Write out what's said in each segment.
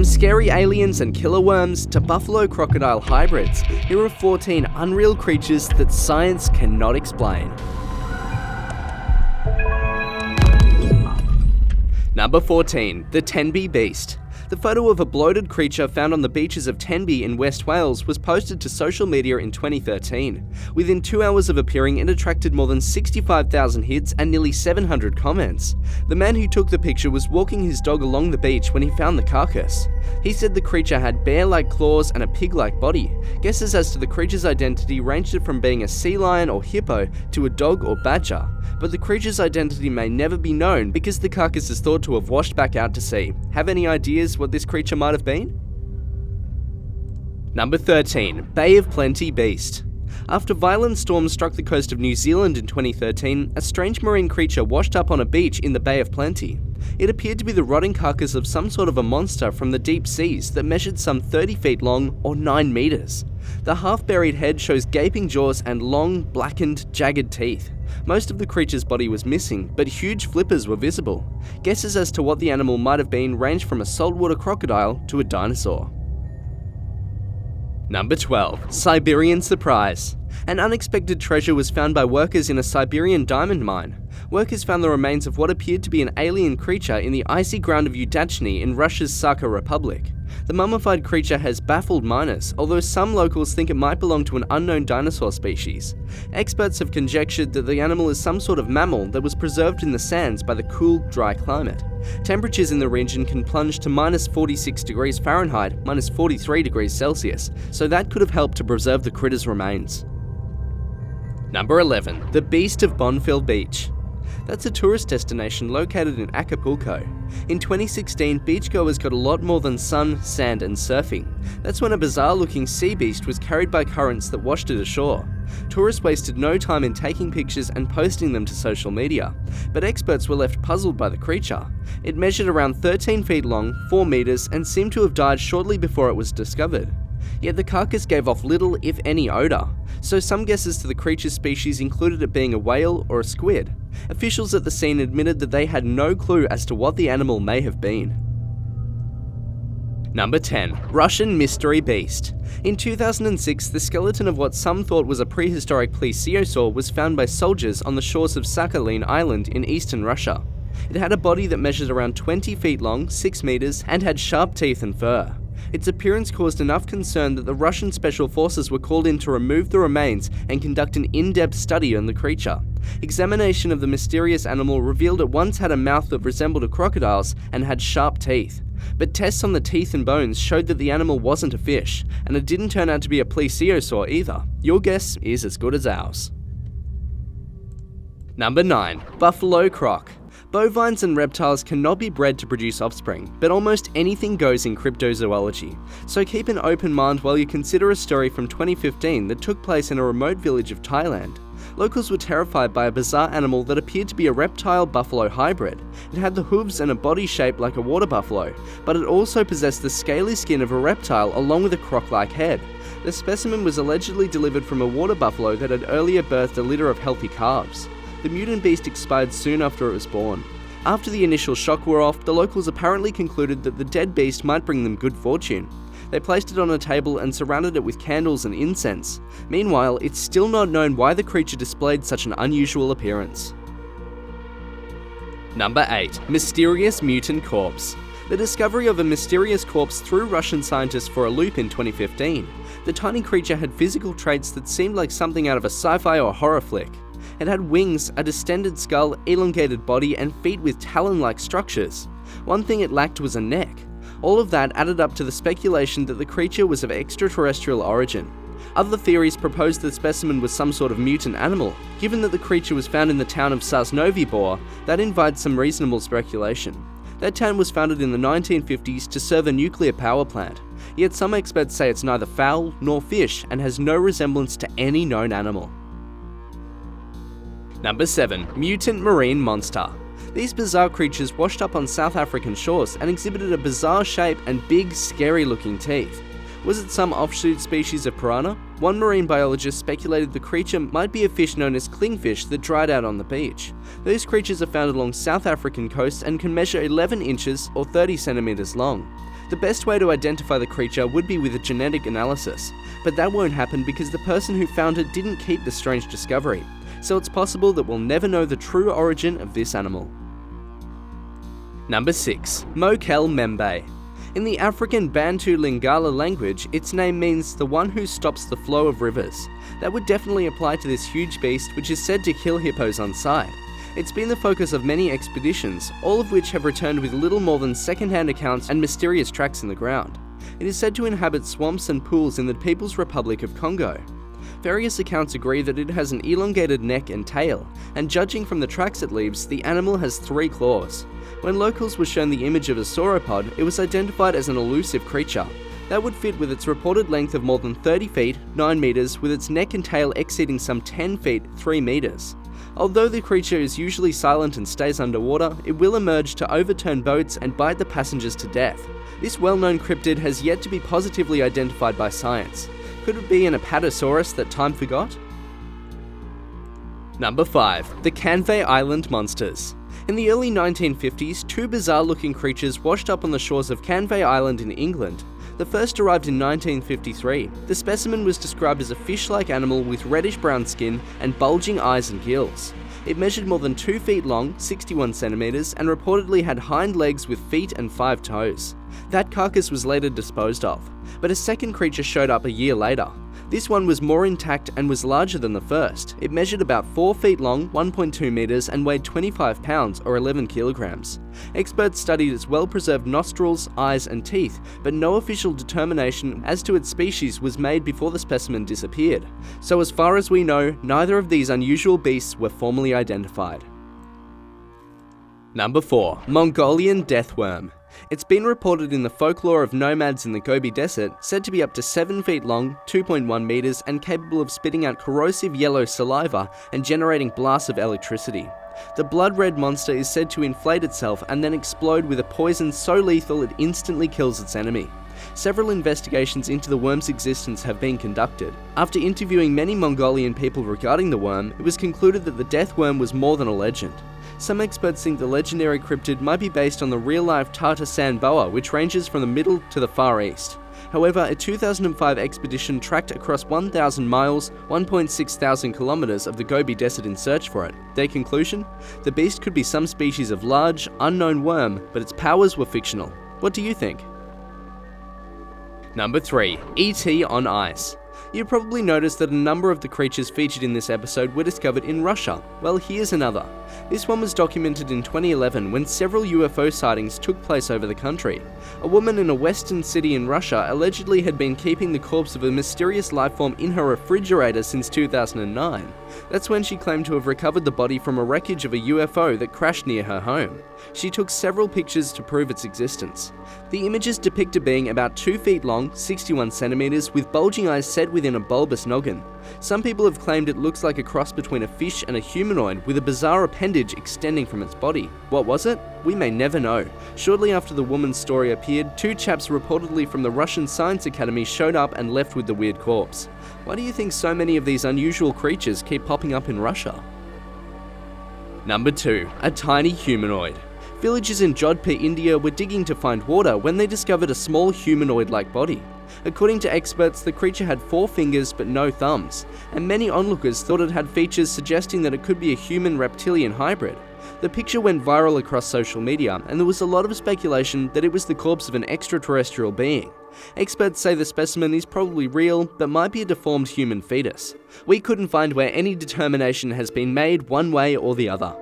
From scary aliens and killer worms to buffalo-crocodile hybrids, here are 14 unreal creatures that science cannot explain. Number 14. The Tenby Beast. The photo of a bloated creature found on the beaches of Tenby in West Wales was posted to social media in 2013. Within 2 hours of appearing, it attracted more than 65,000 hits and nearly 700 comments. The man who took the picture was walking his dog along the beach when he found the carcass. He said the creature had bear-like claws and a pig-like body. Guesses as to the creature's identity ranged from being a sea lion or hippo to a dog or badger. But the creature's identity may never be known because the carcass is thought to have washed back out to sea. Have any ideas what this creature might have been? Number 13. Bay of Plenty Beast. After violent storms struck the coast of New Zealand in 2013, a strange marine creature washed up on a beach in the Bay of Plenty. It appeared to be the rotting carcass of some sort of a monster from the deep seas that measured some 30 feet long or 9 meters. The half-buried head shows gaping jaws and long, blackened, jagged teeth. Most of the creature's body was missing, but huge flippers were visible. Guesses as to what the animal might have been ranged from a saltwater crocodile to a dinosaur. Number 12. Siberian Surprise. An unexpected treasure was found by workers in a Siberian diamond mine. Workers found the remains of what appeared to be an alien creature in the icy ground of Udachny in Russia's Sakha Republic. The mummified creature has baffled miners, although some locals think it might belong to an unknown dinosaur species. Experts have conjectured that the animal is some sort of mammal that was preserved in the sands by the cool, dry climate. Temperatures in the region can plunge to minus 46 degrees Fahrenheit, minus 43 degrees Celsius, so that could have helped to preserve the critter's remains. Number 11. The Beast of Bonfil Beach. That's a tourist destination located in Acapulco. In 2016, beachgoers got a lot more than sun, sand and surfing. That's when a bizarre-looking sea beast was carried by currents that washed it ashore. Tourists wasted no time in taking pictures and posting them to social media, but experts were left puzzled by the creature. It measured around 13 feet long, 4 meters, and seemed to have died shortly before it was discovered. Yet the carcass gave off little, if any, odor, so some guesses to the creature's species included it being a whale or a squid. Officials at the scene admitted that they had no clue as to what the animal may have been. Number 10. Russian Mystery Beast. In 2006, the skeleton of what some thought was a prehistoric plesiosaur was found by soldiers on the shores of Sakhalin Island in eastern Russia. It had a body that measured around 20 feet long, 6 meters, and had sharp teeth and fur. Its appearance caused enough concern that the Russian special forces were called in to remove the remains and conduct an in-depth study on the creature. Examination of the mysterious animal revealed it once had a mouth that resembled a crocodile's and had sharp teeth. But tests on the teeth and bones showed that the animal wasn't a fish, and it didn't turn out to be a plesiosaur either. Your guess is as good as ours. Number 9. Buffalo Croc. Bovines and reptiles cannot be bred to produce offspring, but almost anything goes in cryptozoology. So keep an open mind while you consider a story from 2015 that took place in a remote village of Thailand. Locals were terrified by a bizarre animal that appeared to be a reptile-buffalo hybrid. It had the hooves and a body shaped like a water buffalo, but it also possessed the scaly skin of a reptile along with a croc-like head. The specimen was allegedly delivered from a water buffalo that had earlier birthed a litter of healthy calves. The mutant beast expired soon after it was born. After the initial shock wore off, the locals apparently concluded that the dead beast might bring them good fortune. They placed it on a table and surrounded it with candles and incense. Meanwhile, it's still not known why the creature displayed such an unusual appearance. Number 8. Mysterious Mutant Corpse. The discovery of a mysterious corpse threw Russian scientists for a loop in 2015. The tiny creature had physical traits that seemed like something out of a sci-fi or horror flick. It had wings, a distended skull, elongated body, and feet with talon-like structures. One thing it lacked was a neck. All of that added up to the speculation that the creature was of extraterrestrial origin. Other theories proposed the specimen was some sort of mutant animal. Given that the creature was found in the town of Sosnovy Bor, that invites some reasonable speculation. That town was founded in the 1950s to serve a nuclear power plant. Yet some experts say it's neither fowl nor fish and has no resemblance to any known animal. Number 7. Mutant Marine Monster. These bizarre creatures washed up on South African shores and exhibited a bizarre shape and big, scary-looking teeth. Was it some offshoot species of piranha? One marine biologist speculated the creature might be a fish known as clingfish that dried out on the beach. These creatures are found along South African coasts and can measure 11 inches or 30 centimeters long. The best way to identify the creature would be with a genetic analysis, but that won't happen because the person who found it didn't keep the strange discovery, so it's possible that we'll never know the true origin of this animal. Number 6. Mokele-mbembe. In the African Bantu Lingala language, its name means the one who stops the flow of rivers. That would definitely apply to this huge beast, which is said to kill hippos on sight. It's been the focus of many expeditions, all of which have returned with little more than second-hand accounts and mysterious tracks in the ground. It is said to inhabit swamps and pools in the People's Republic of Congo. Various accounts agree that it has an elongated neck and tail, and judging from the tracks it leaves, the animal has 3 claws. When locals were shown the image of a sauropod, it was identified as an elusive creature. That would fit with its reported length of more than 30 feet, 9 meters, with its neck and tail exceeding some 10 feet, 3 meters. Although the creature is usually silent and stays underwater, it will emerge to overturn boats and bite the passengers to death. This well-known cryptid has yet to be positively identified by science. Could it be an apatosaurus that time forgot? Number 5. The Canva Island Monsters. In the early 1950s, 2 bizarre-looking creatures washed up on the shores of Canva Island in England. The first arrived in 1953. The specimen was described as a fish-like animal with reddish-brown skin and bulging eyes and gills. It measured more than 2 feet long, 61 centimeters, and reportedly had hind legs with feet and 5 toes. That carcass was later disposed of, but a second creature showed up a year later. This one was more intact and was larger than the first. It measured about 4 feet long, 1.2 meters, and weighed 25 pounds or 11 kilograms. Experts studied its well-preserved nostrils, eyes, and teeth, but no official determination as to its species was made before the specimen disappeared. So as far as we know, neither of these unusual beasts were formally identified. Number 4. Mongolian deathworm. It's been reported in the folklore of nomads in the Gobi Desert, said to be up to 7 feet long, 2.1 meters, and capable of spitting out corrosive yellow saliva and generating blasts of electricity. The blood-red monster is said to inflate itself and then explode with a poison so lethal it instantly kills its enemy. Several investigations into the worm's existence have been conducted. After interviewing many Mongolian people regarding the worm, it was concluded that the death worm was more than a legend. Some experts think the legendary cryptid might be based on the real-life Tartar sand boa, which ranges from the middle to the far east. However, a 2005 expedition tracked across 1,000 miles, 1.6 thousand kilometers of the Gobi Desert in search for it. Their conclusion? The beast could be some species of large, unknown worm, but its powers were fictional. What do you think? Number 3. E.T. on ice. You probably noticed that a number of the creatures featured in this episode were discovered in Russia. Well, here's another. This one was documented in 2011 when several UFO sightings took place over the country. A woman in a western city in Russia allegedly had been keeping the corpse of a mysterious lifeform in her refrigerator since 2009. That's when she claimed to have recovered the body from a wreckage of a UFO that crashed near her home. She took several pictures to prove its existence. The images depict a being about 2 feet long, 61 centimeters, with bulging eyes set within a bulbous noggin. Some people have claimed it looks like a cross between a fish and a humanoid with a bizarre appendage extending from its body. What was it? We may never know. Shortly after the woman's story appeared, 2 chaps reportedly from the Russian Science Academy showed up and left with the weird corpse. Why do you think so many of these unusual creatures keep popping up in Russia? Number 2. A tiny humanoid. Villagers in Jodhpur, India were digging to find water when they discovered a small humanoid-like body. According to experts, the creature had 4 fingers but no thumbs, and many onlookers thought it had features suggesting that it could be a human-reptilian hybrid. The picture went viral across social media, and there was a lot of speculation that it was the corpse of an extraterrestrial being. Experts say the specimen is probably real, but might be a deformed human fetus. We couldn't find where any determination has been made one way or the other.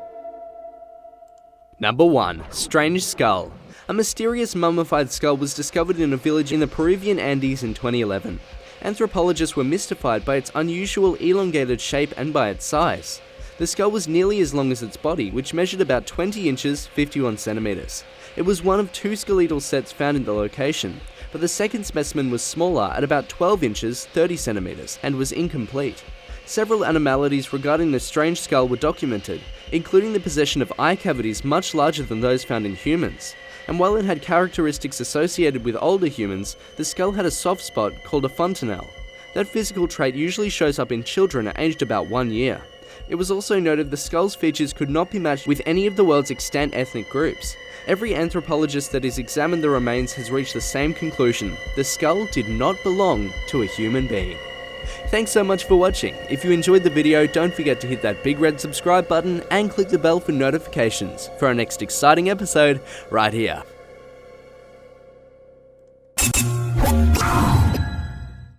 Number 1. Strange skull. A mysterious mummified skull was discovered in a village in the Peruvian Andes in 2011. Anthropologists were mystified by its unusual elongated shape and by its size. The skull was nearly as long as its body, which measured about 20 inches, 51 centimeters. It was one of 2 skeletal sets found in the location, but the second specimen was smaller at about 12 inches, 30 centimeters, and was incomplete. Several anomalies regarding the strange skull were documented, including the possession of eye cavities much larger than those found in humans. And while it had characteristics associated with older humans, the skull had a soft spot called a fontanelle. That physical trait usually shows up in children aged about 1 year. It was also noted the skull's features could not be matched with any of the world's extant ethnic groups. Every anthropologist that has examined the remains has reached the same conclusion: the skull did not belong to a human being. Thanks so much for watching. If you enjoyed the video, don't forget to hit that big red subscribe button and click the bell for notifications for our next exciting episode right here.